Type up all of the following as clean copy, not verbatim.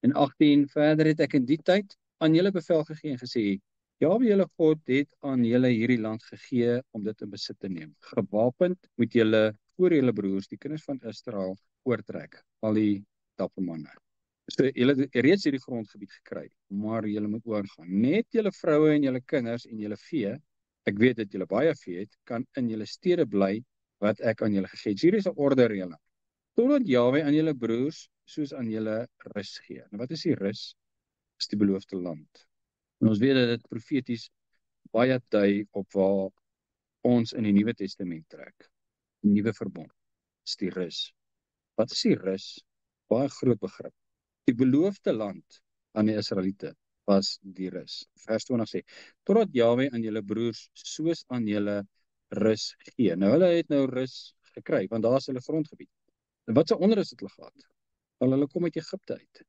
En 18, verder het ek in die tyd aan julle bevel gegee en gesê, Jahwe julle God het aan julle hierdie land gegee om dit in besit te neem. Gewapend moet julle voor julle broers, die kinders van Israel, oortrek, al die dapper manne. So julle het reeds hierdie grondgebied gekry, maar julle moet oorgaan. Net julle vroue en julle kinders en julle vee, ek weet dat julle baie vee het, kan in julle stede bly wat ek aan julle gegee het. Hier is 'n ordereëling. Totdat Jahwe aan julle broers soos aan julle rus gee. Nou wat is die rus? Is die beloofde land. En ons weet dat dit profeties baie dui op waar ons in die Nuwe Testament trek. Die nuwe verbond is die rus. Wat is die rus? Baie groot begrip. Die beloofde land aan die Israeliete was die rus. Vers 20 sê, totdat Jahwe aan julle broers soos aan julle rus gee. Nou hulle het nou rus gekry, want daar is hulle grondgebied. En wat 'n onrus het hulle gehad? Wel, hulle kom uit Egipte uit.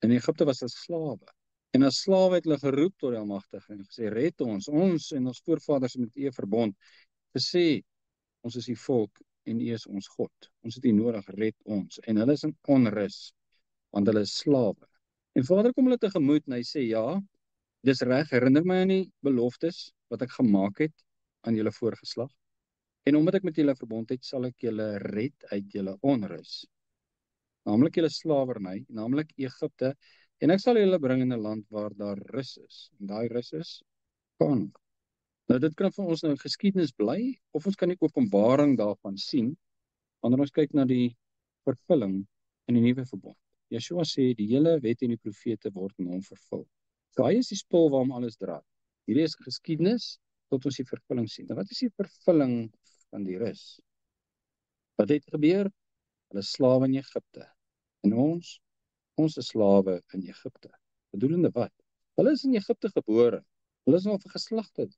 In Egipte was hulle slawe. En as slawe het hulle geroep tot die Almagtige en gesê, red ons en ons voorvaders met u verbond, gesê, ons is die volk en u is ons God. Ons het u nodig, red ons. En hulle is in onrus, want hulle is slawe. En Vader kom hulle tegemoet en hy sê, ja, dis reg, herinner my aan die beloftes wat ek gemaak het aan julle voorgeslag. En omdat ek met julle verbond het, sal ek julle red uit julle onrus. Naamlik julle slawerny, naamlik Egipte, en ek sal julle bring in 'n land waar daar rus is. En daai rus is Kanaan. Nou dit kan vir ons nou geskiedenis bly, of ons kan die openbaring daarvan sien, wanneer ons kyk na die vervulling in die nuwe verbond. Yeshua sê, die hele wet en die profete word in hom vervul. So hy is die spul waarom alles draai. Hierdie is geskiedenis, tot ons die vervulling sien. Nou wat is die vervulling van die rus? Wat het gebeur? Hulle is slawe in Egipte. En ons is slawe in Egipte. Bedoelende wat? Hulle is in Egipte gebore. Hulle is nog geslagte.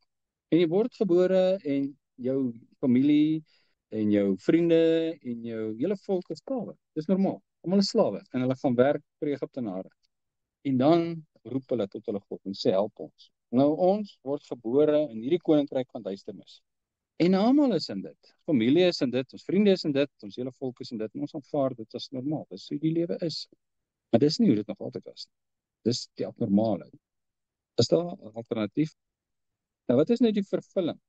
En jy word gebore en jou familie en jou vriende en jou hele volk is slawe. Dis normaal. Almal is slawe en hulle gaan werk vir die Egiptenare. En dan roep hulle tot hulle God en sê help ons. Nou ons word gebore in hierdie koninkryk van duisternis. En almal is in dit. Familie is in dit, ons vriende is in dit, ons hele volk is in dit. En ons aanvaar dit as normaal. Dis hoe die lewe is. Maar dis nie hoe dit nog altyd was nie. Dis die abnormale. Is daar 'n alternatief? Nou wat is nou die vervulling?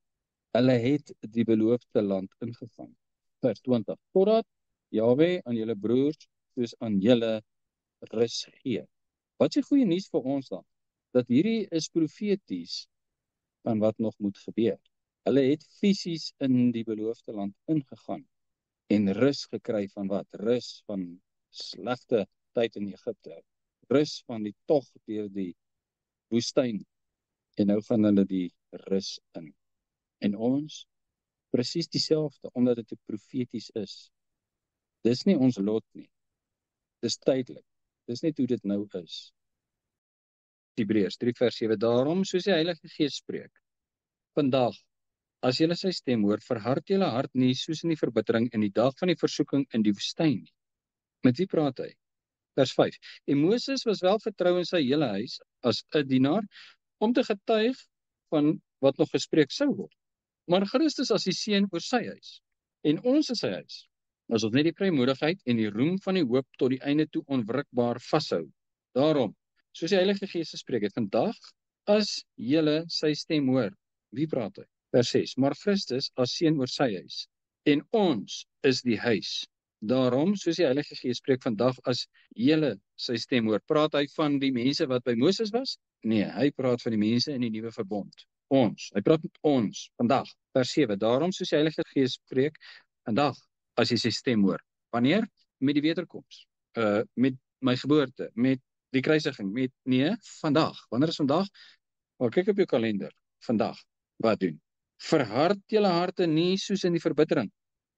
Hulle het die beloofde land ingegaan. Vers 20. Totdat Jahwe aan julle broers soos aan julle rus gee. Wat is die goeie nuus vir ons dan? Dat hierdie is profeties van wat nog moet gebeur. Hulle het fisies in die beloofde land ingegaan en rus gekry van wat? Rus van slegte tyd in Egipte. Rus van die tog deur die woestyn. En nou gaan hulle die rus in. En ons, presies dieselfde, omdat dit profeties is. Dis nie ons lot nie. Dis tydelik. Dis net hoe dit nou is. Hebreërs 3 vers 7. Daarom, soos die Heilige Gees spreek, vandag, as julle sy stem hoor, verhard julle hart nie soos in die verbittering in die dag van die versoeking in die woestyn nie. Met wie praat hy? Vers 5. En Moses was wel vertrou in sy hele huis as 'n dienaar om te getuig van wat nog gespreek sou word. Maar Christus as die seun oor sy huis. En ons is sy huis. As ons net die vrymoedigheid en die roem van die hoop tot die einde toe onwrikbaar vashou. Daarom, soos die Heilige Gees gespreek het, vandag as julle sy stem hoor, wie praat hy? Vers 6. Maar Christus as seun oor sy huis. En ons is die huis. Daarom, soos die Heilige Gees spreek vandag as julle sy stem hoor, praat hy van die mense wat by Moses was? Nee, hy praat van die mense in die nuwe verbond. Ons. Hy praat met ons vandag. Vers 7. Daarom, soos die Heilige Gees spreek vandag as jy sy stem hoor. Wanneer? Met die wederkoms. Met my geboorte, met die kruisiging, nee, vandag. Wanneer is vandag? Maar kyk op jou kalender. Vandag. Wat doen? Verhard julle harte nie soos in die verbittering.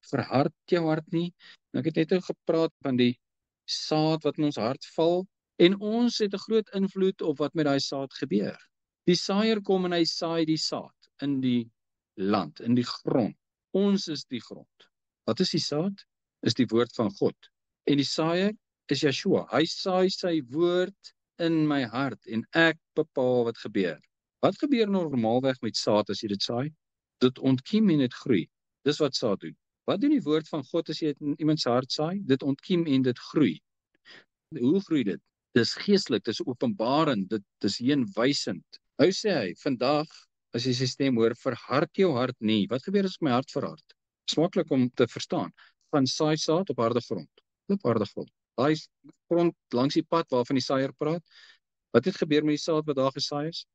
Verhard jou hart nie. Nou, ek het net gepraat van die saad wat in ons hart val. En ons het 'n groot invloed op wat met daai saad gebeur. Die saaier kom en hy saai die saad in die land, in die grond. Ons is die grond. Wat is die saad? Is die woord van God. En die saaier is Yeshua. Hy saai sy woord in my hart en ek bepaal wat gebeur. Wat gebeur normaalweg met saad as jy dit saai? Dit ontkiem en dit groei. Dis wat saad doen. Wat doen die woord van God as jy dit in iemand se hart saai? Dit ontkiem en dit groei. Hoe groei dit? Dis geestelik, dis openbarend, dit is heenwysend. Nou sê hy, vandag, as jy sy stem hoor, verhard jou hart nie. Wat gebeur as my hart verhard? Dis maklik om te verstaan. Van saai saad op harde grond. Op harde grond. Daai grond langs die pad waarvan die saaier praat, wat het gebeur met die saad wat daar gesaai is?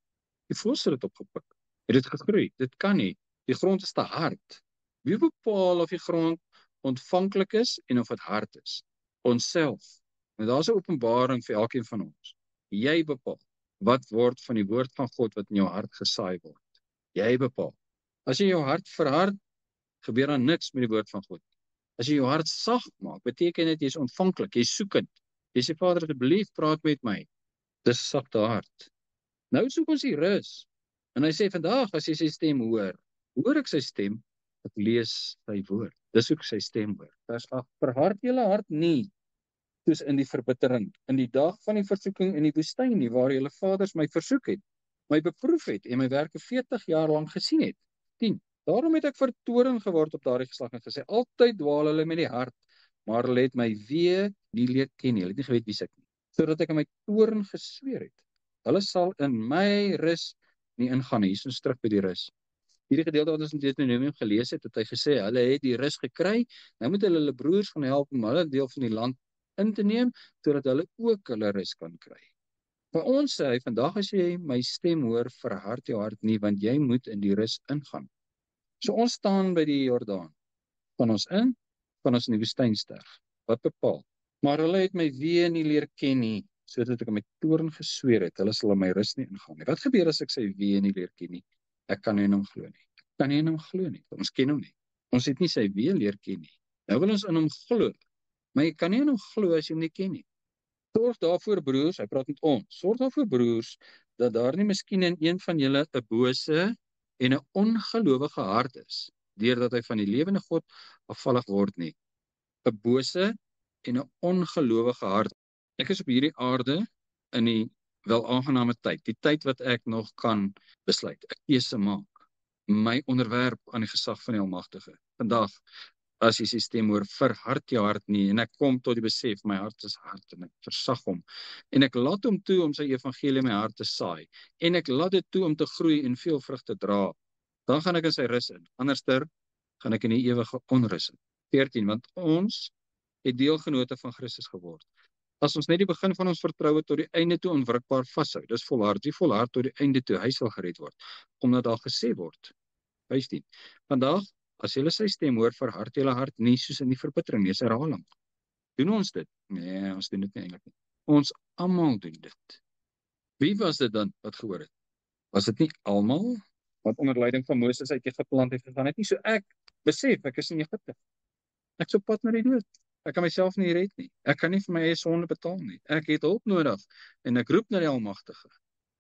Die voëls het dit opgepik. Het dit gegroei? Dit kan nie. Die grond is te hard. Wie bepaal of die grond ontvanklik is en of dit hard is? Onsself. En daar is 'n openbaring vir elkeen van ons. Jy bepaal wat word van die woord van God wat in jou hart gesaai word. Jy bepaal. As jy jou hart verhard, gebeur daar niks met die woord van God. As jy jou hart sag maak, beteken dit jy is ontvanklik, jy is soekend. Jy sê, Vader, asseblief praat met my. Dis 'n sagte hart. Nou soek ons die rus. En hy sê, vandag as jy sy stem hoor ek sy stem, ek lees sy woord. Dis hoe ek sy stem hoor. Vers 8, verhard julle hart nie, soos in die verbittering, in die dag van die versoeking in die woestyn nie, waar julle vaders my versoek het, my beproef het en my werke 40 jaar lank gesien het. 10. Daarom het ek vertoorn geword op daardie geslag en gesê, altyd dwaal hulle met die hart, maar hulle het my weer nie leer ken nie, hulle het nie geweet wie ek nie, sodat ek in my toorn gesweer het. Hulle sal in my rus nie ingaan nie. Hier is ons terug by die rus. Hierdie gedeelte wat ons in Deuteronomium gelees het hy gesê, hulle het die rus gekry, nou moet hulle broers gaan help om hulle deel van die land in te neem, sodat hulle ook hulle rus kan kry. Vir ons sê hy, vandag as jy my stem hoor, verhard jou hart nie, want jy moet in die rus ingaan. So ons staan by die Jordaan. Van ons in die woestyn sterf. Wat bepaal? Maar hulle het my weer nie leer ken nie, sodat ek in my toorn gesweer het, hulle sal in my rus nie ingaan nie. Wat gebeur as ek sy weer nie leer ken nie? Ek kan nie in hom glo nie. Ek kan nie in hom glo nie. Ons ken hom nie. Ons het nie sy weer leer ken nie. Nou wil ons in hom glo. Maar jy kan nie in hom glo as jy hom nie ken nie. Sorg daarvoor, broers, hy praat met ons. Sorg daarvoor, broers, dat daar nie miskien in een van julle 'n bose en 'n ongelowige hart is, deurdat hy van die lewende God afvallig word nie. 'n Bose en 'n ongelowige hart. Ek is op hierdie aarde in die welaangename tyd, die tyd wat ek nog kan besluit, 'n keuse maak, my onderwerp aan die gesag van die Almagtige. Vandag, as jy sy stem hoor, verhard jou hart nie, en ek kom tot die besef, my hart is hard, en ek versag hom, en ek laat hom toe om sy evangelie in my hart te saai, en ek laat dit toe om te groei en veel vrug te dra, dan gaan ek in sy rus in, anderster gaan ek in die ewige onrus in. 14, want ons het deelgenote van Christus geword. As ons net die begin van ons vertroue tot die einde toe onwrikbaar vashou, dis volhard, die volhard tot die einde toe, hy sal gered word, omdat daar gesê word. 15, vandag, as julle sy stem hoor, verhard julle hart nie soos in die verbittering, nie, is herhaling. Doen ons dit? Nee, ons doen dit nie eintlik nie. Ons almal doen dit. Wie was dit dan wat gehoor het? Was dit nie almal wat onder leiding van Moses uit Egipte land het gegaan het nie? So ek besef, ek is in Egipte. Ek is op pad na die dood. Ek kan myself nie red nie. Ek kan nie vir my eie sonde betaal nie. Ek het hulp nodig en ek roep na die Almagtige.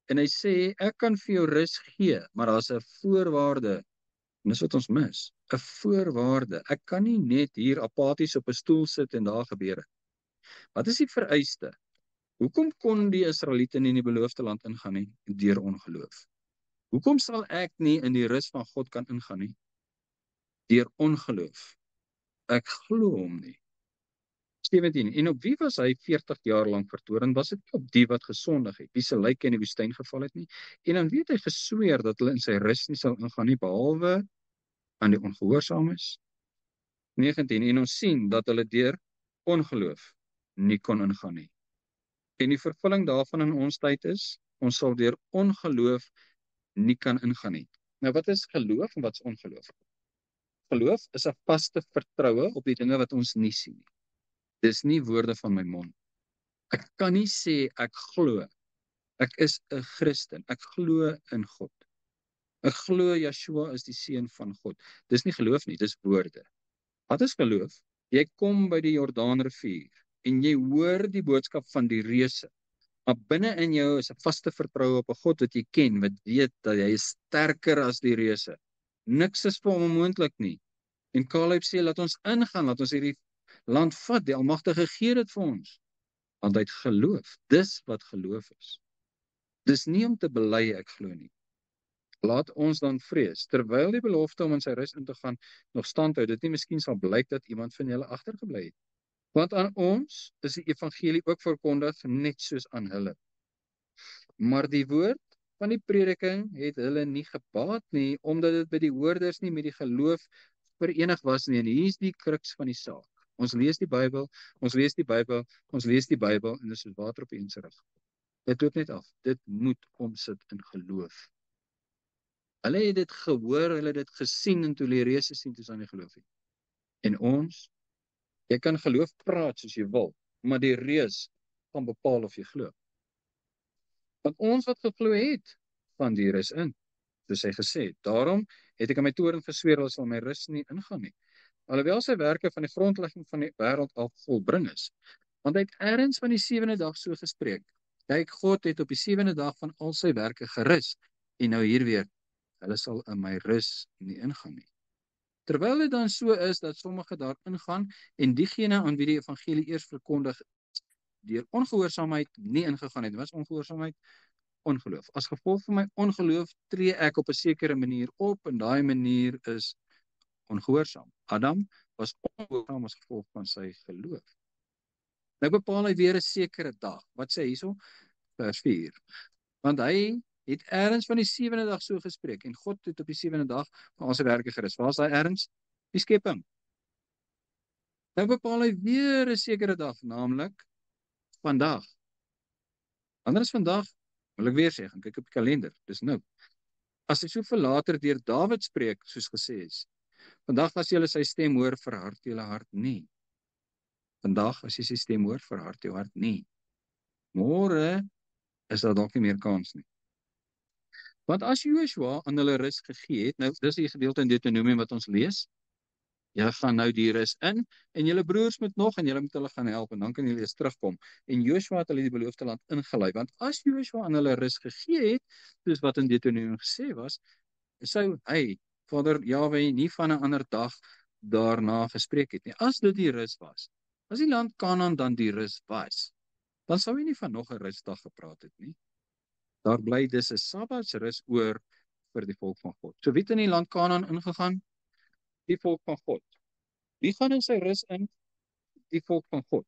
En hy sê, ek kan vir jou rus gee, maar daar's 'n voorwaarde. En dis wat ons mis, 'n voorwaarde. Ek kan nie net hier apaties op 'n stoel sit en daar gebeur het. Wat is die vereiste? Hoekom kon die Israeliete nie in die beloofde land ingaan nie? Deur ongeloof. Hoekom sal ek nie in die rus van God kan ingaan nie? Deur ongeloof. Ek glo hom nie. 17. En op wie was hy 40 jaar lank vertoorn? Was dit op die wat gesondig het, wie se lyke in die woestyn geval het nie? En dan weet hy gesweer dat hulle in sy rus nie sal ingaan nie, behalwe aan die ongehoorsaames. 19. En ons sien dat hulle deur ongeloof nie kon ingaan nie. En die vervulling daarvan in ons tyd is, ons sal deur ongeloof nie kan ingaan nie. Nou wat is geloof en wat is ongeloof? Geloof is 'n vaste vertroue op die dinge wat ons nie sien nie. Dis nie woorde van my mond. Ek kan nie sê ek glo. Ek is 'n Christen. Ek glo in God. Ek glo Yeshua is die seun van God. Dis nie geloof nie, dis woorde. Wat is geloof? Jy kom by die Jordaanrivier en jy hoor die boodskap van die reuse. Maar binne in jou is 'n vaste vertroue op 'n God wat jy ken, wat weet dat hy is sterker as die reuse. Niks is vir hom onmoontlik nie. En Caleb sê, laat ons ingaan, laat ons hierdie land vat, die Almagtige gee dit vir ons. Want hy het geloof, dis wat geloof is. Dis nie om te bely ek glo nie. Laat ons dan vrees, terwyl die belofte om in sy rus in te gaan nog stand hou, dit nie miskien sal blyk dat iemand van julle agtergebly het. Want aan ons is die evangelie ook verkondig net soos aan hulle. Maar die woord van die prediking het hulle nie gebaat nie, omdat dit by die hoorders nie met die geloof verenig was nie. En hier is die kruks van die saak. Ons lees die Bybel, ons lees die Bybel, ons lees die Bybel, en dit is soos water op die inserig. Dit loop net af. Dit moet omsit in geloof. Hulle het dit gehoor, hulle het dit gesien, en toe die reëse sien, toe is aan die geloof nie. En ons, jy kan geloof praat soos jy wil, maar die reus gaan bepaal of jy glo. Want ons wat geglo het, van die rus in. Soos hy gesê het, daarom het ek aan my toorn gesweer, hulle sal my rus nie ingaan nie. Alhoewel sy werke van die grondlegging van die wêreld al volbring is. Want hy het ergens van die 7de dag so gespreek. Kyk, God het op die 7de dag van al sy werke gerus. En nou hier weer, hulle sal in my rus nie ingaan nie. Terwyl dit dan so is, dat sommige daar ingaan, en diegene aan wie die evangelie eers verkondig is, deur ongehoorsaamheid nie ingegaan het. Wat is ongehoorsaamheid? Ongeloof. As gevolg van my ongeloof tree ek op 'n sekere manier op, en daai manier is ongehoorsaam. Adam was ongehoorsaam as gevolg van sy geloof. Nou bepaal hy weer 'n sekere dag. Wat sê hy hierso? Vers 4. Want hy het ergens van die 7de dag so gespreek, en God het op die 7de dag van al sy werke gerus. Waar is daai ergens? Die skepping. Nou bepaal hy weer 'n sekere dag, naamlik vandag. Wanneer is vandag? Wil ek weer sê, gaan kyk op die kalender. Dis nou. As hy soveel later deur Dawid spreek, soos gesê is, vandag as julle sy stem hoor, verhard julle hart nie. Vandag as jy sy stem hoor, verhard jou hart nie. Môre is daar dalk nie meer kans nie. Want as Joshua aan hulle rus gegee het, nou dis die gedeelte in Deuteronomium wat ons lees, julle gaan nou die rus in, en julle broers moet nog, en julle moet hulle gaan help, en dan kan julle eens terugkom. En Joshua het hulle die beloofde land ingelei, want as Joshua aan hulle rus gegee het, soos wat in Deuteronomium gesê was, sou hy, Vader Jahwe, nie van 'n ander dag daarna gespreek het nie. As dit die rus was, as die land Kanaan dan die rus was, dan sou hy nie van nog 'n rusdag gepraat het nie. Daar bly dus 'n Sabbatsrus oor vir die volk van God. So wie het in die land Kanaan ingegaan? Die volk van God. Wie gaan in sy rus in? Die volk van God.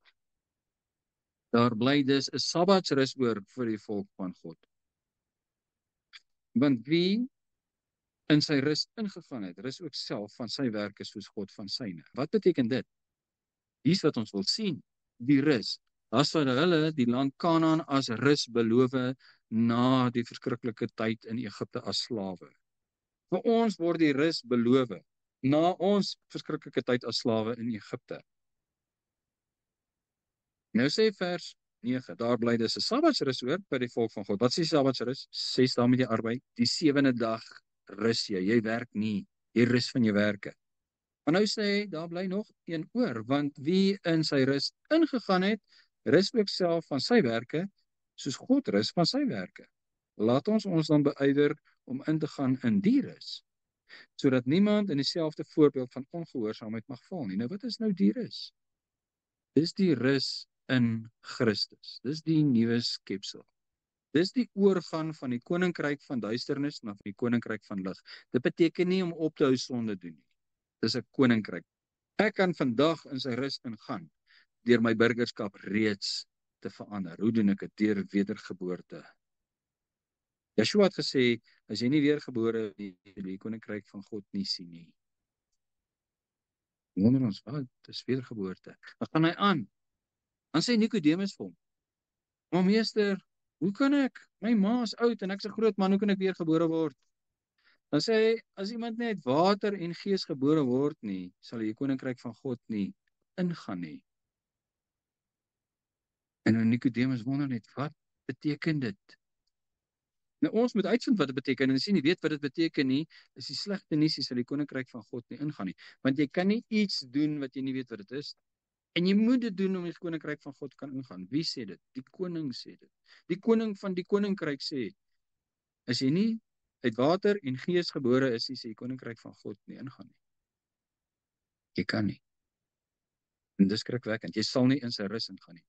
Daar bly dus 'n Sabbatsrus oor vir die volk van God. Want wie in sy rus ingegaan het, rus ook self van sy werke soos God van syne. Wat beteken dit? Hier's wat ons wil sien, die rus. As wat hulle die land Kanaan as rus beloof na die verskriklike tyd in Egipte as slawe. Vir ons word die rus beloof na ons verskriklike tyd as slawe in Egipte. Nou sê vers 9, daar bly dus 'n Sabbatsrus oor by die volk van God. Wat sê Sabbatsrus? 6 dae moet jy arbei, die 7de dag rus jy werk nie, jy rus van jou werke. Maar nou sê hy, daar bly nog een oor, want wie in sy rus ingegaan het, rus ook self van sy werke, soos God rus van sy werke. Laat ons dan beywer om in te gaan in die rus, sodat niemand in dieselfde voorbeeld van ongehoorsaamheid mag val nie. Nou wat is nou die rus? Dis die rus in Christus. Dis die nuwe skepsel. Dis die oorgang van die koninkryk van duisternis na die koninkryk van lig. Dit beteken nie om op te hou sonde doen nie. Dis 'n koninkryk. Ek kan vandag in sy rus ingaan, deur my burgerskap reeds te verander. Hoe doen ek dit? Deur wedergeboorte. Yeshua het gesê, as jy nie weergebore die koninkryk van God nie sien nie. Wonder ons, wat is wedergeboorte? Dan gaan hy aan. Dan sê Nikodemus vir hom, maar meester, hoe kan ek? My ma is oud en ek's 'n groot man, hoe kan ek weergebore word? Dan sê hy, as iemand nie uit water en gees gebore word nie, sal hy die koninkryk van God nie ingaan nie. En nou Nikodemus wonder net, wat beteken dit? Nou ons moet uitvind wat dit beteken, en as jy nie weet wat dit beteken nie, is die slegte nuus, jy sal die koninkryk van God nie ingaan nie. Want jy kan nie iets doen wat jy nie weet wat dit is. En jy moet dit doen om die koninkryk van God kan ingaan. Wie sê dit? Die koning sê dit. Die koning van die koninkryk sê, as jy nie uit water en gees gebore is, sê die koninkryk van God nie ingaan nie. Jy kan nie. En dis skrikwekkend. Jy sal nie in sy rus ingaan nie.